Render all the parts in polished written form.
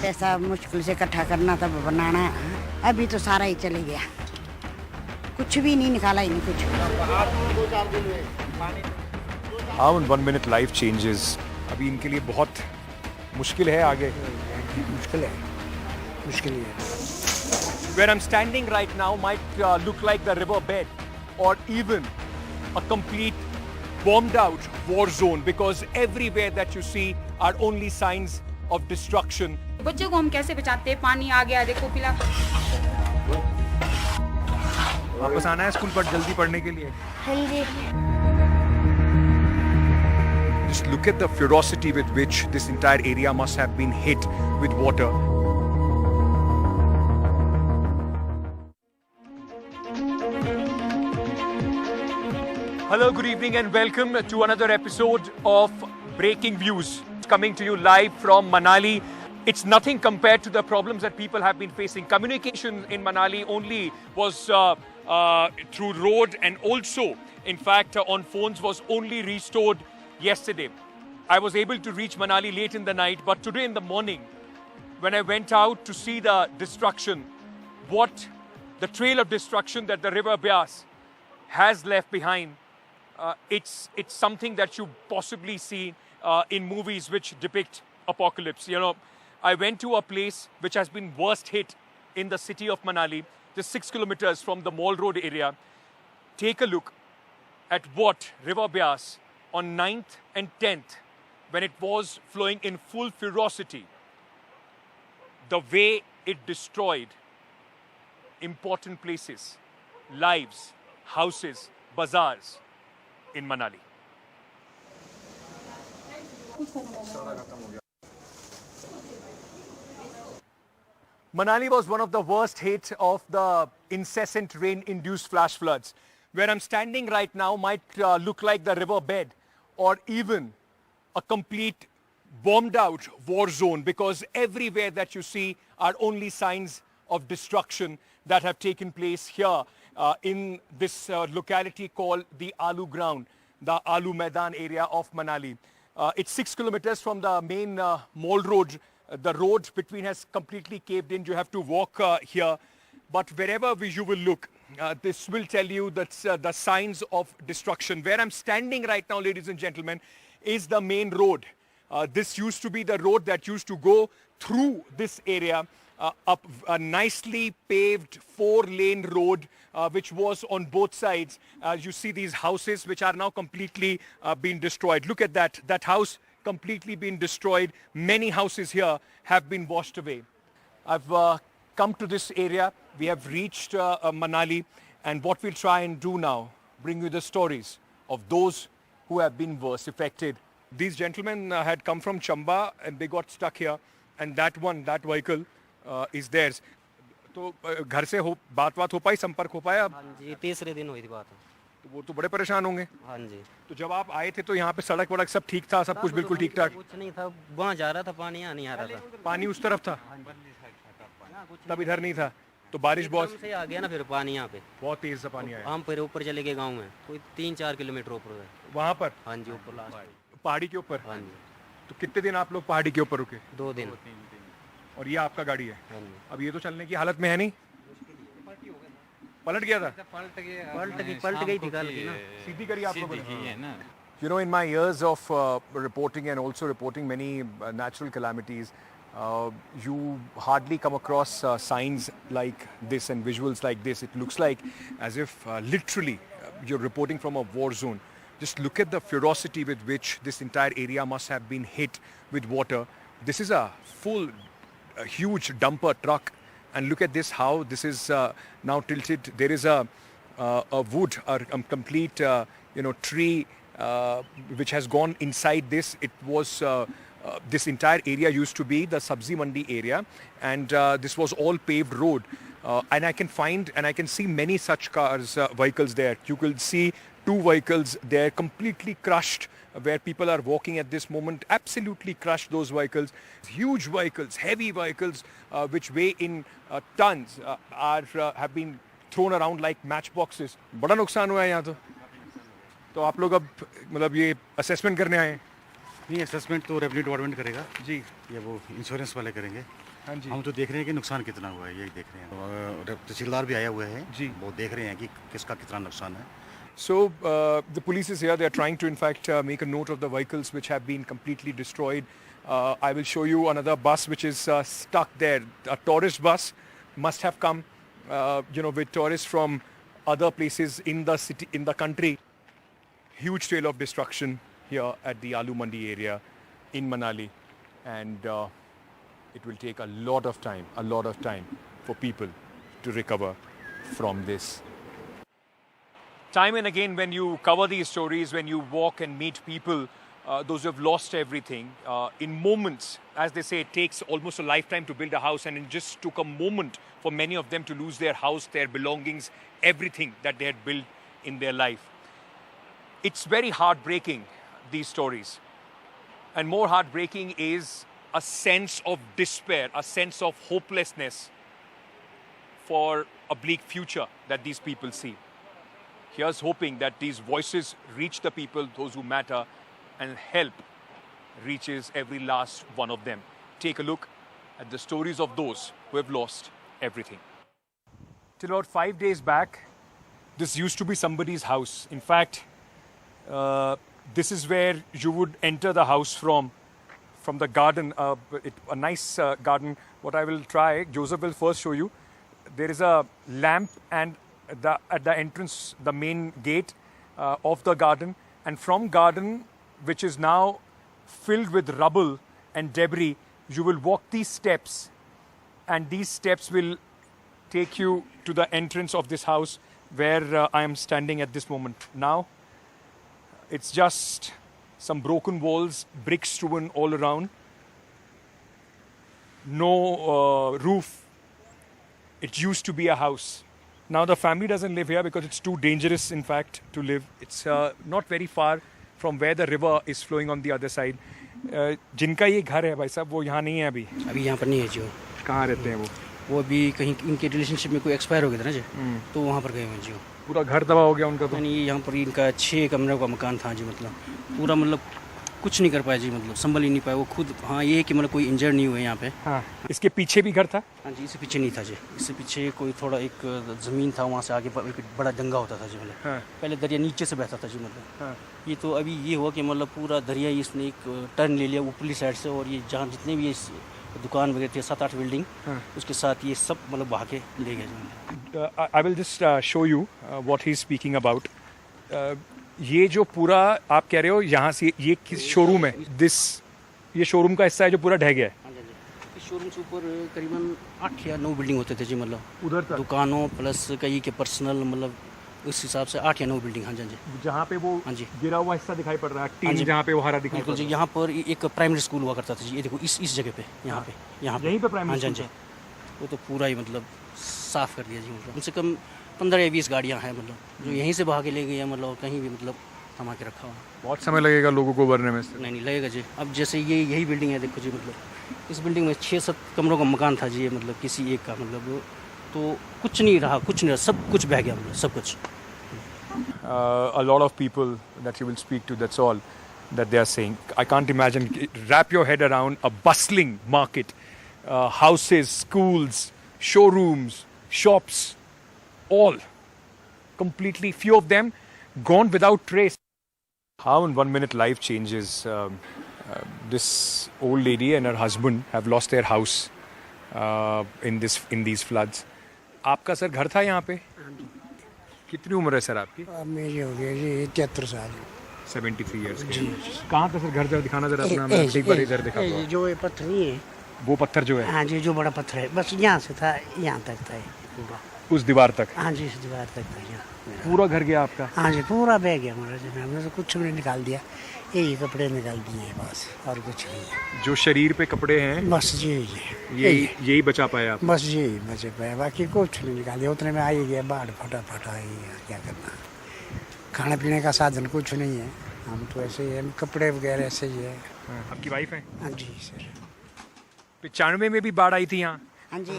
पैसा मुश्किल से इकट्ठा करना था, बनाना, अभी तो सारा ही चले गया, कुछ भी नहीं निकाला ही नहीं कुछ। How in 1 minute life changes? अभी इनके लिए बहुत मुश्किल है आगे। मुश्किल ही है। Where I'm standing right now might look like the river bed or even a complete bombed out war zone, because everywhere that you see are only signs of destruction. बच्चों को हम कैसे बचाते हैं? पानी आ गया, देखो पिला। वापस आना है स्कूल पर जल्दी पढ़ने के लिए। हाँ जी। Just look at the ferocity with which this entire area must have been hit with water. Hello, good evening and welcome to another episode of Breaking Views, coming to you live from Manali. It's nothing compared to the problems that people have been facing. Communication in Manali only was through road, and also, in fact, on phones was only restored yesterday. I was able to reach Manali late in the night, but today in the morning, when I went out to see the destruction, the trail of destruction that the river Beas has left behind, it's something that you possibly see in movies which depict apocalypse. You know, I went to a place which has been worst hit in the city of Manali, just 6 kilometers from the Mall Road area. Take a look at what River Beas on 9th and 10th, when it was flowing in full ferocity, the way it destroyed important places, lives, houses, bazaars in Manali. Manali was one of the worst hit of the incessant rain-induced flash floods. Where I'm standing right now might look like the river bed or even a complete bombed out war zone, because everywhere that you see are only signs of destruction that have taken place here in this locality called the Alu ground, the Alu Maidan area of Manali. It's 6 kilometers from the main Mall Road. The road between has completely caved in. You have to walk here. But wherever you will look, this will tell you that the signs of destruction. Where I'm standing right now, ladies and gentlemen, is the main road. This used to be the road that used to go through this area, up a nicely paved 4-lane road, which was on both sides. You see these houses which are now completely been destroyed. Look at that. That house completely been destroyed. Many houses here have been washed away. I've come to this area. We have reached Manali, and what we'll try and do now, bring you the stories of those who have been worst affected. These gentlemen had come from Chamba and they got stuck here, and that vehicle is theirs. तो घर से बात हो पाई, संपर्क हो पाया? हाँ जी, तीसरे दिन हुई थी बात। तो वो तो बड़े परेशान होंगे। हाँ जी। तो जब आप आए थे तो यहाँ पे सड़क वड़क सब ठीक था, सब कुछ बिल्कुल ठीक ठाक? कुछ नहीं था, वहाँ जा रहा था पानी, यहाँ नहीं आ रहा था। पानी उस तरफ था, तब इधर नहीं था। तो बारिश बहुत से आ गया ना, फिर पानी यहाँ पे बहुत तेज सा पानी आया। हम फिर ऊपर चले गए गाँव में, कोई 3-4 किलोमीटर ऊपर है वहाँ पर। हाँ जी, ऊपर लास्ट पहाड़ी के ऊपर। हाँ जी। तो कितने दिन आप लोग पहाड़ी के ऊपर रुके? 2 दिन। और ये आपका गाड़ी है? हाँ जी। अब ये तो चलने की हालत में है नहीं? पलट गया था? पलट गई थी कल की ना। सीधी करी आप लोगों ने? You know, in my years of reporting and also reporting many natural calamities, you hardly come across signs like this and visuals like this. It looks like as if literally you're reporting from a war zone. Just look at the ferocity with which this entire area must have been hit with water. This is a huge dumper truck, and look at this, how this is now tilted. There is a wood, a complete tree which has gone inside this. It was this entire area used to be the Sabzi Mandi area, and this was all paved road. And I can see many such vehicles there. You will see 2 vehicles there completely crushed, where people are walking at this moment, absolutely crushed, those vehicles. Huge vehicles, heavy vehicles, which weigh in tons, have been thrown around like matchboxes. बड़ा नुकसान हुआ है यहाँ तो आप लोग अब मतलब ये असेसमेंट करने आए हैं? नहीं, असेसमेंट तो रेवेन्यू डिपार्टमेंट करेगा जी, ये वो इंश्योरेंस वाले करेंगे। हाँ जी। हम तो देख रहे हैं कि नुकसान कितना हुआ है, यही देख रहे हैं। और तहसीलदार भी आया हुआ है जी। वो देख रहे हैं कि किसका कितना नुकसान है। So the police is here. They are trying to, in fact, make a note of the vehicles which have been completely destroyed. I will show you another bus which is stuck there. A tourist bus must have come, with tourists from other places in the city, in the country. Huge trail of destruction here at the Aloo Mandi area in Manali, and it will take a lot of time for people to recover from this. Time and again, when you cover these stories, when you walk and meet people, those who have lost everything, in moments, as they say, it takes almost a lifetime to build a house, and it just took a moment for many of them to lose their house, their belongings, everything that they had built in their life. It's very heartbreaking, these stories. And more heartbreaking is a sense of despair, a sense of hopelessness for a bleak future that these people see. Here's hoping that these voices reach the people, those who matter, and help reaches every last one of them. Take a look at the stories of those who have lost everything. Till about 5 days back, this used to be somebody's house. In fact, this is where you would enter the house from the garden, a nice garden. What I will try, Joseph will first show you. There is a lamp and at the entrance, the main gate of the garden, and from garden, which is now filled with rubble and debris, you will walk these steps, and these steps will take you to the entrance of this house where I am standing at this moment. Now, it's just some broken walls, bricks strewn all around, no roof. It used to be a house. Now the family doesn't live here because it's too dangerous, in fact, to live. It's not very far from where the river is flowing on the other side. जिनका ये घर है भाई साहब, वो यहाँ नहीं है अभी यहाँ पर नहीं है जी। कहाँ रहते हैं वो अभी कहीं इनके रिलेशनशिप में कोई एक्सपायर हो गया था ना जी, तो वहाँ पर गए हुए जी। पूरा घर तबाह हो गया उनका तो। यानी यहाँ पर इनका 6 कमरे का मकान था जी, मतलब पूरा, मतलब कुछ नहीं कर पाया जी, मतलब संभल ही नहीं पाया वो खुद। हाँ, ये है कि मतलब कोई इंजर्ड नहीं हुए यहाँ पे। हाँ, इसके पीछे भी घर था? हाँ जी, इससे पीछे नहीं था जी, इससे पीछे कोई थोड़ा एक ज़मीन था, वहाँ से आगे एक बड़ा दंगा होता था जी। मतलब हाँ। पहले दरिया नीचे से बहता था जी, मतलब हाँ। ये तो अभी ये हुआ कि मतलब पूरा दरिया इसने एक टर्न ले लिया ऊपरी साइड से, और ये जहाँ जितने भी दुकान वगैरह थे 7-8 बिल्डिंग, उसके साथ ये सब मतलब बहा के ले गए। I will just show you what he is speaking about. ये जो पूरा आप कह रहे हो यहाँ से, ये किस शोरूम है? ये शोरूम का हिस्सा है जो पूरा ढह गया है? हाँ जी, इस शोरूम से ऊपर करीबन 8 या 9 बिल्डिंग होते थे जी, मतलब उधर तक दुकानों प्लस कई के पर्सनल, मतलब उस हिसाब से 8 या 9 बिल्डिंग। हाँ जी, जहाँ पे वो हाँ जी गिरा हुआ हिस्सा दिखाई पड़ रहा है, टीन जहाँ पे वो हरा दिखाई पड़ रहा है। यहाँ पर एक प्राइमरी स्कूल हुआ करता था जी, ये देखो इस जगह पे, यहाँ पे यहीं पे प्राइमरी स्कूल। हाँ जी, वो तो पूरा ही मतलब साफ कर दिया जी। मतलब कम से कम 15 या 20 गाड़ियाँ हैं, मतलब जो यहीं से बहा के ले गई है, मतलब कहीं भी मतलब थमा के रखा हुआ। बहुत समय लगेगा लोगों को भरने में? नहीं लगेगा जी। अब जैसे यही बिल्डिंग है, देखो जी, मतलब इस बिल्डिंग में 6-7 कमरों का मकान था जी, मतलब किसी एक का, मतलब तो कुछ नहीं रहा, सब कुछ बह गया, मतलब सब कुछ। A lot of people that you will speak to, that's all that they are saying. I can't imagine. Wrap your head around a bustling market, houses, schools, showrooms, shops, all completely, few of them gone without trace. How in 1 minute life changes. This old lady and her husband have lost their house in these floods. आपका sir घर था यहाँ पे? कितनी उम्र है sir आपकी? मेरी हो गई जी 73 साल। 73 इयर्स के। कहाँ था सर घर? जरा दिखाना जरा अपना, मैं एक बार इधर दिखा दो। जो ये पत्थर ही है, वो पत्थर जो है? हाँ जी, जो बड़ा पत्थर है, बस यहाँ से था यहाँ तक था पूरा, उस दीवार तक? हाँ जी, इस दीवार तक था यहाँ। पूरा घर गया आपका? हाँ जी, पूरा बह गया हमारा जी। हमने तो कुछ भी नहीं निकाल दिया, यही कपड़े निकाल दिए हैं बस, और कुछ नहीं है। जो शरीर पे कपड़े हैं बस जी यही बचा पाया आप? बस यही बचे पाया, बाकी कुछ नहीं निकाल दिया। उतने में आ ही गया बाढ़, फटा ही है, क्या करना। खाने पीने का साधन कुछ नहीं है, हम तो ऐसे ही है, कपड़े वगैरह ऐसे ही है। आपकी वाइफ है? हाँ जी सर। 95 में भी बाढ़ आई थी यहाँ? हाँ जी,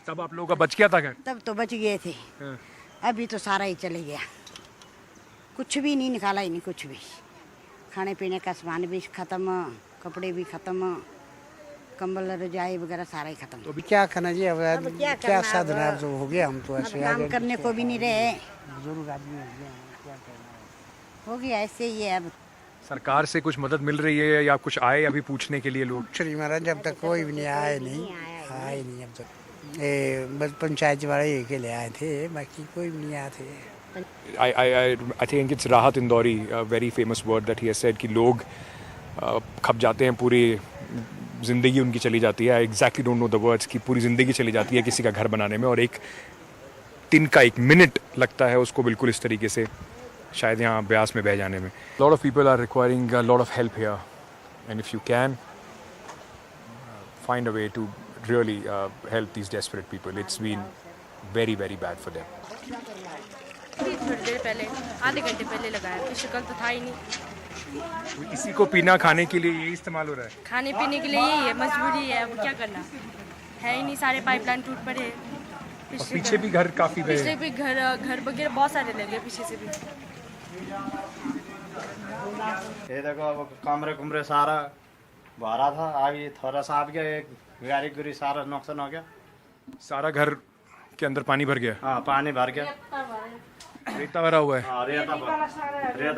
तब आप लोगों का बच गया था घर? तब तो बच गए थे, अभी तो सारा ही चले गया, कुछ भी नहीं निकाला ही नहीं, कुछ भी। खाने पीने का सामान भी ख़त्म, कपड़े भी ख़त्म, कंबल रजाई वगैरह सारा ही खत्म। तो अभी क्या करना जी? अब क्या क्या करना साधन है? अब? अब तो हो गया, हम तो अब ऐसे काम करने को भी नहीं रहे, बुजुर्ग आदमी हो गया, क्या करना है? हो गया ऐसे ही है अब। सरकार से कुछ मदद मिल रही है या कुछ आए अभी पूछने के लिए लोग? श्री महाराज जब तक कोई भी नहीं आया, आए नहीं अब तक। ये बस पंचायत वाले ये के लिए आए थे, बाकी कोई भी नहीं आए थे। I think it's राहत Indori, a very famous word that he has said कि लोग खप जाते हैं, पूरी ज़िंदगी उनकी चली जाती है. I exactly don't know the words कि पूरी ज़िंदगी चली जाती है किसी का घर बनाने में, और एक दिन का 1 मिनट लगता है उसको बिल्कुल इस तरीके से शायद यहाँ ब्यास में बह जाने में. Lot of people are requiring a lot of help here, and if you can find a way to really help these desperate people. It's been very, very bad for them. थोड़ी देर पहले, आधे घंटे पहले लगाया, तो शक्ल तो था ही नहीं। इसी को पीना खाने के लिए यही इस्तेमाल हो रहा है? खाने पीने के लिए यही है, मजबूरी है, अब क्या करना है ही नहीं, सारे पाइपलाइन टूट पड़े हैं। और पीछे भी घर काफी गए, पिछले भी घर वगैरह बहुत सारे लगे पीछे से भी। ये देखो अब कमरे सारा भरा था, अभी थोड़ा सा आ गया, एक गाड़ी गुरी सारा नुकसान हो गया। सारा घर के अंदर पानी भर गया? हाँ, पानी भर गया, रेता भरा हुआ है। हाँ, रेता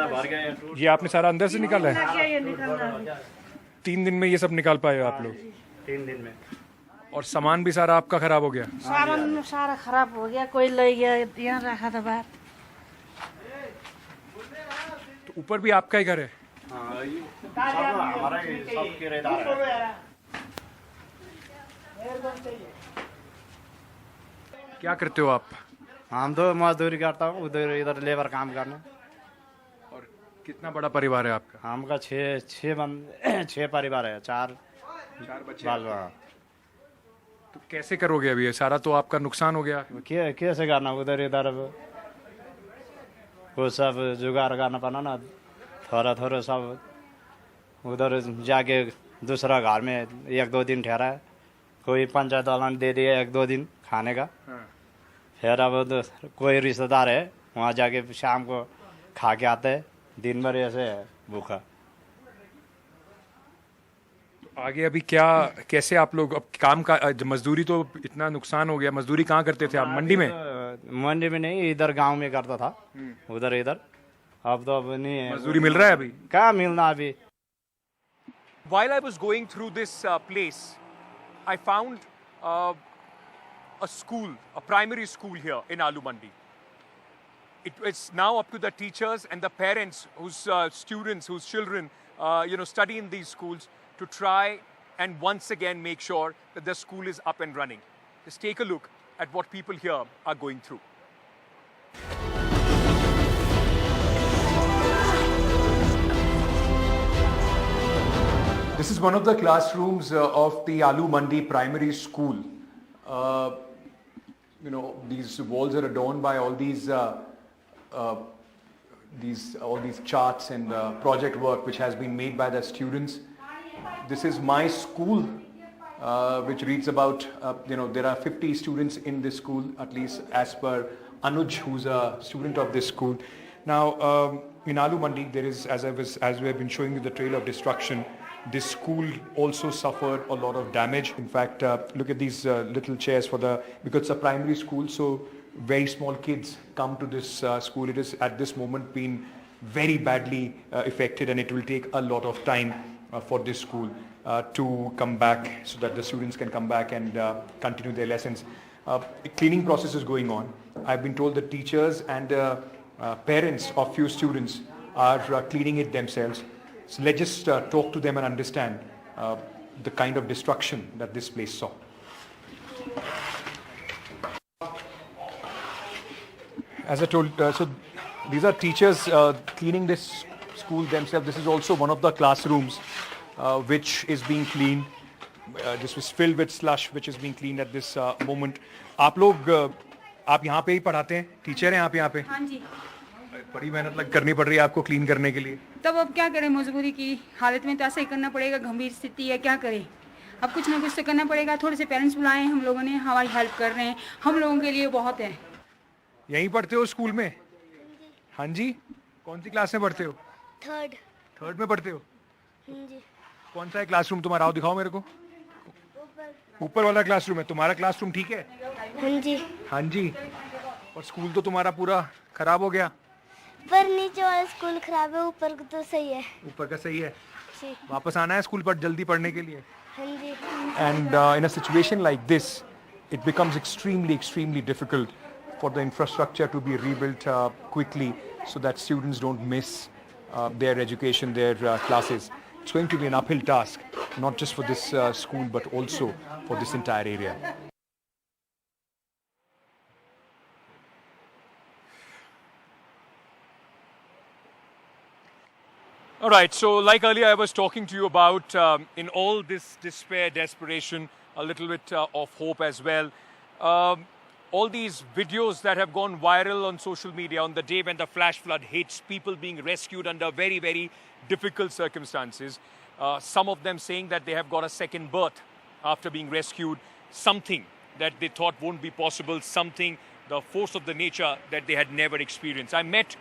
भर गया। ये आपने सारा अंदर से निकाला है? 3 दिन में ये सब निकाल पाए हो आप लोग? 3 दिन में। और सामान भी सारा आपका खराब हो गया? सामान सारा खराब हो गया, कोई ले गया, यहाँ रखा था बाहर। तो ऊपर भी आपका ही घर है? हाँ, ये सब हमारा ही, सब किराएदार है। क्या करते हो आप? हम तो मजदूरी करता हूँ, उधर इधर लेबर काम करना। और कितना बड़ा परिवार है आपका? हमका 6 परिवार है, 4 बच्चे। बाल। हाँ। तो कैसे करोगे अभी? ये सारा तो आपका नुकसान हो गया। कैसे करना, उधर इधर वो सब जुगाड़ करना पड़ा ना, थोड़ा सब उधर जाके दूसरा घर में 1-2 दिन ठहरा है, कोई पंचायत वाला ने दे दिया 1-2 दिन खाने का। फिर अब कोई रिश्तेदार है, वहाँ जाके शाम को खा के आते हैं, दिन भर ऐसे है भूखा। तो आगे अभी क्या, कैसे आप लोग अब काम का, मजदूरी तो इतना नुकसान हो गया, मजदूरी कहाँ करते थे आप? मंडी में? मंडी में नहीं, इधर गांव में करता था, उधर इधर। अब तो अब नहीं है। मजदूरी मिल रहा है अभी? क्या मिलना अभी। While I was going through this place, I found a school, a primary school here in Alu Mandi. It's now up to the teachers and the parents whose students, whose children, study in these schools to try and once again make sure that the school is up and running. Just take a look at what people here are going through. This is one of the classrooms of the Alu Mandi Primary School. These walls are adorned by all these charts and project work which has been made by the students. This is my school, which reads about, there are 50 students in this school, at least as per Anuj, who's a student of this school. Now, in Alu Mandi, there is, as we have been showing you the trail of destruction, this school also suffered a lot of damage. In fact, look at these little chairs because it's a primary school, so very small kids come to this school. It is at this moment been very badly affected, and it will take a lot of time for this school to come back so that the students can come back and continue their lessons. A cleaning process is going on. I've been told that teachers and parents of few students are cleaning it themselves. So let's just talk to them and understand the kind of destruction that this place saw. As I told, so these are teachers cleaning this school themselves. This is also one of the classrooms which is being cleaned. This was filled with slush, which is being cleaned at this moment. आप यहाँ पे ही पढ़ाते हैं? Teacher हैं आप यहाँ पे? हाँ जी। बड़ी मेहनत करनी पड़ रही है आपको क्लीन करने के लिए। तब अब क्या करें, मजबूरी की हालत में तो ऐसा ही करना पड़ेगा, गंभीर स्थिति है, क्या करें। अब कुछ ना कुछ तो करना पड़ेगा। थोड़े से पेरेंट्स बुलाए हैं हम लोगों ने, हमारी हेल्प कर रहे हैं, हम लोगों के लिए बहुत है। यहीं पढ़ते हो स्कूल में? हाँ जी। कौन सी क्लास में पढ़ते हो? थर्ड में पढ़ते हो? जी। कौन सा है क्लासरूम तुम्हारा? आओ दिखाओ मेरे को। ऊपर वाला क्लासरूम है। तुम्हारा क्लासरूम ठीक है? हाँ जी। हाँ जी। और स्कूल तो तुम्हारा पूरा खराब हो गया? पर नीचे वाला स्कूल खराब है, ऊपर का तो सही है। ऊपर का सही है। जी। वापस आना है स्कूल पर जल्दी पढ़ने के लिए? हाँ जी। And in a situation like this, it becomes extremely difficult for the infrastructure to be rebuilt quickly so that students don't miss their education, their classes. It's going to be an uphill task, not just for this school, but also for this entire area. All right, so like earlier I was talking to you about, in all this despair, desperation, a little bit of hope as well. All these videos that have gone viral on social media on the day when the flash flood hits, people being rescued under very difficult circumstances. Some of them saying that they have got a second birth after being rescued, something that they thought won't be possible, something, the force of the nature that they had never experienced. I met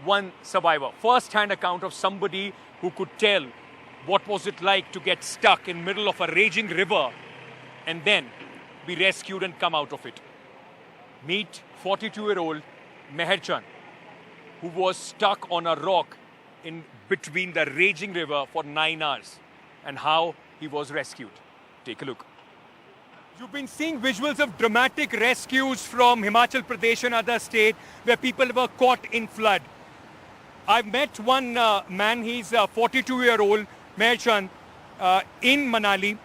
one survivor, first-hand account of somebody who could tell what was it like to get stuck in middle of a raging river and then be rescued and come out of it. Meet 42-year-old Meher Chand, who was stuck on a rock in between the raging river for 9 hours, and how he was rescued. Take a look. You've been seeing visuals of dramatic rescues from Himachal Pradesh and other states where people were caught in flood. I've met one man, he's a 42-year-old Meher Chand in Manali,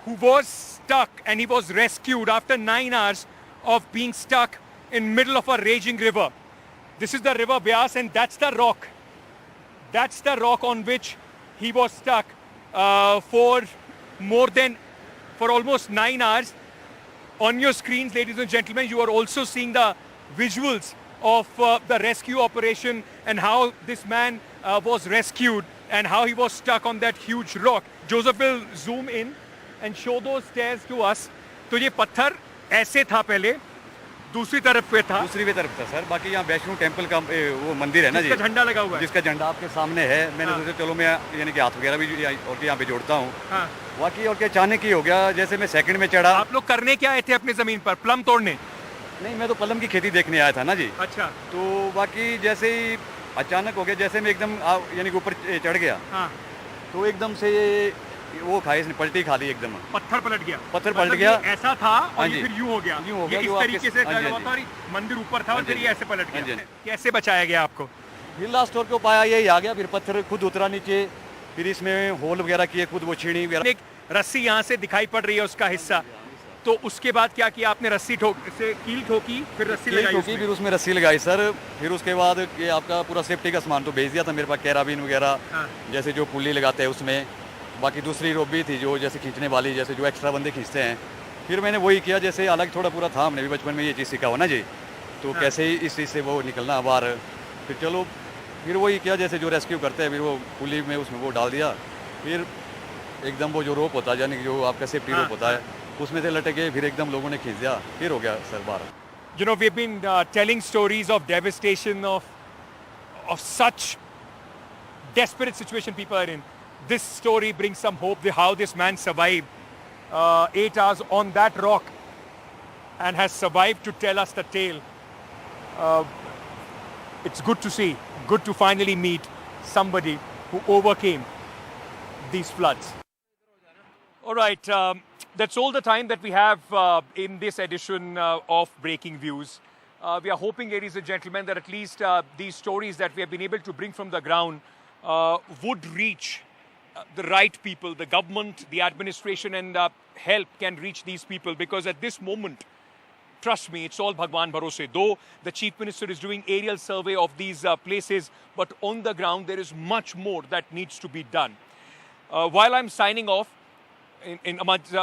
who was stuck and he was rescued after 9 hours of being stuck in middle of a raging river. This is the river Beas, and that's the rock. That's the rock on which he was stuck for almost 9 hours. On your screens, ladies and gentlemen, you are also seeing the visuals of the rescue operation and how this man was rescued and how he was stuck on that huge rock. Joseph will zoom in and show those stairs to us. तो ये पत्थर ऐसे था पहले, दूसरी तरफ पे था। दूसरी तरफ था सर। बाकी यहाँ वैष्णो टेम्पल का वो मंदिर है ना जी, जिसका झंडा लगा हुआ है, जिसका झंडा आपके सामने है। मैंने सोचा चलो मैं यानी कि हाथ वगैरह भी और यहाँ पे जोड़ता हूँ। बाकी और क्या अचानक ही हो गया, जैसे मैं सेकंड में चढ़ा। आप लोग करने क्या आए थे अपनी जमीन पर? प्लम तोड़ने? नहीं, मैं तो पलम की खेती देखने आया था ना जी। अच्छा। तो बाकी जैसे ही अचानक हो गया, जैसे मैं एकदम यानी कि ऊपर चढ़ गया, तो एकदम से वो खाई, इसने पलटी खा ली एकदम। पत्थर पलट गया? पत्थर पलट गया, ऐसा था और ये फिर यूं हो गया। ये इस तरीके से लगा हुआ था और मंदिर ऊपर था और फिर ये ऐसे पलट गया। कैसे बचाया गया आपको? फिर लास्ट तौर पे पाया यही आ गया, फिर पत्थर खुद उतरा नीचे, फिर इसमें होल वगैरह किए, खुद वो छीनी वगैरह। एक रस्सी यहाँ से दिखाई पड़ रही है उसका हिस्सा, तो उसके बाद क्या किया आपने? रस्सी से कील ठोकी, फिर रस्सी लगाई, फिर उसमें रस्सी लगाई सर। फिर उसके बाद ये आपका पूरा सेफ्टी का सामान तो भेज दिया था मेरे पास, कैराबिन वगैरह, जैसे जो पुल्ली लगाते हैं उसमें। बाकी दूसरी रोप भी थी जो जैसे खींचने वाली, जैसे जो एक्स्ट्रा बंदे खींचते हैं। फिर मैंने वही किया, जैसे हालांकि थोड़ा पूरा था, हमने भी बचपन में ये चीज़ सीखा हो ना जी, तो कैसे ही इस चीज़ से वो निकलना बाहर। फिर चलो फिर वही किया, जैसे जो रेस्क्यू करते हैं, फिर वो पुली में उसमें वो डाल दिया। फिर एकदम वो जो रोप होता है, यानी कि जो आपका सेफ्टी रोप होता है, उसमें से लटके, फिर एकदम लोगों ने खींच दिया, फिर हो गया सर बाहर। You know, we've been telling stories of devastation, of such desperate situation people are in. This story brings some hope, how this man survived 8 hours on that rock and has survived to tell us the tale. It's good to see, good to finally meet somebody who overcame these floods. All right, that's all the time that we have in this edition of Breaking Views. We are hoping, ladies and gentlemen, that at least these stories that we have been able to bring from the ground would reach the right people, the government, the administration, and help can reach these people, because at this moment, trust me, it's all Bhagwan Bharose. Though the Chief Minister is doing aerial survey of these places, but on the ground there is much more that needs to be done. While I'm signing off,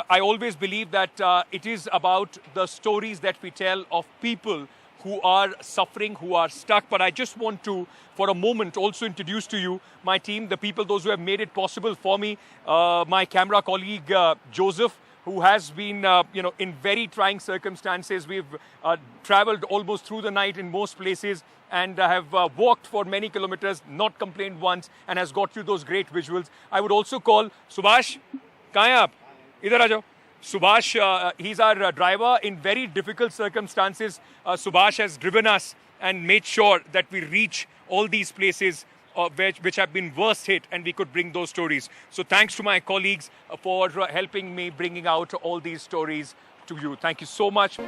I always believe that it is about the stories that we tell of people who are suffering, who are stuck. But I just want to, for a moment, also introduce to you my team, the people, those who have made it possible for me. My camera colleague, Joseph, who has been, in very trying circumstances. We've traveled almost through the night in most places and have walked for many kilometers, not complained once, and has got you those great visuals. I would also call Subhash. कहाँ हैं आप? इधर आ जाओ. Subhash, he's our driver. In very difficult circumstances, Subhash has driven us and made sure that we reach all these places which have been worst hit, and we could bring those stories. So thanks to my colleagues for helping me bringing out all these stories to you. Thank you so much.